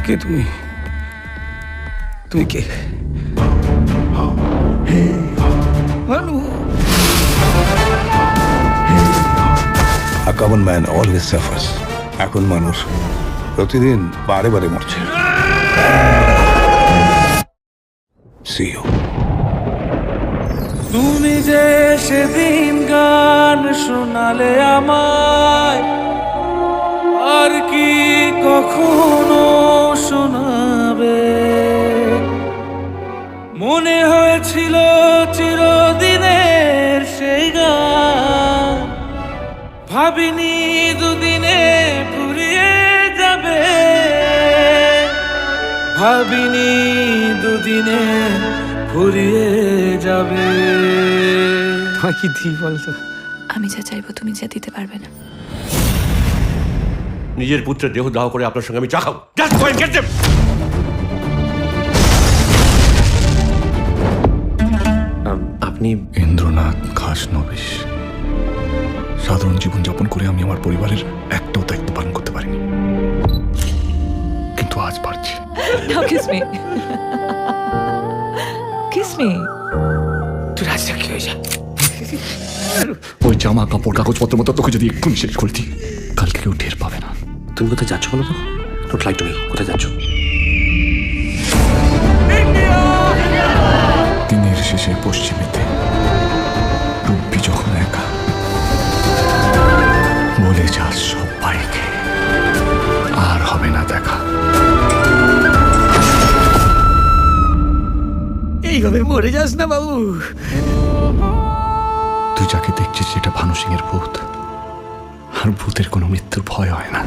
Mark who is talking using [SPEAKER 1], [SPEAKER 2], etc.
[SPEAKER 1] কে তুমি? তুমি কে? Bhanu.
[SPEAKER 2] A common man always suffers. এখন মানুষ প্রতিদিন বারে বারে মরছে। See you.
[SPEAKER 3] তুমি যে সেদিন গান শোনালে আমায়, আর কি কখনো শোনাবে? মনে হয়েছিল চিরদিনের সেই গান, ভাবিনি দুদিনে ফুরিয়ে যাবে, ভাবিনি দুদিনে ফুরিয়ে যাবে।
[SPEAKER 1] তোমায় কি দিই বলতো?
[SPEAKER 4] আমি যা চাইবো তুমি যা দিতে পারবে না।
[SPEAKER 5] নিজের পুত্রের দেহ দাহ করে আপনার সঙ্গে আমি চা খাবো। Just go and get them!
[SPEAKER 6] আপনি
[SPEAKER 7] ইন্দ্রনাথ খাসনবিশ। সাধারণ জীবনযাপন করে আমি আমার পরিবারের একটাও দায়িত্ব পালন করতে পারিনি, কিন্তু আজ পারছি।
[SPEAKER 4] Now kiss me. Kiss me.
[SPEAKER 1] তুই রাজটা কি হয়ে যা।
[SPEAKER 7] ওই জামা কাপড় কাগজপত্র মতো তোকে যদি এক্ষুনি শেষ করে দিই, কালকে কেউ টের পাবে না।
[SPEAKER 6] তুমি কোথায় যাচ্ছ বলো তো? Don't like to me. কোথায় যাচ্ছ?
[SPEAKER 7] দিনের শেষে পশ্চিমেতে রুব্বি যখন একা বলে যাস সবাইকে, আর হবে না দেখা।
[SPEAKER 1] এইভাবে মরে যাস না বাবু।
[SPEAKER 7] তুই যাকে দেখছিস সেটা ভানু সিং এর ভূত, আর ভূতের কোনো মৃত্যুর ভয় হয় না।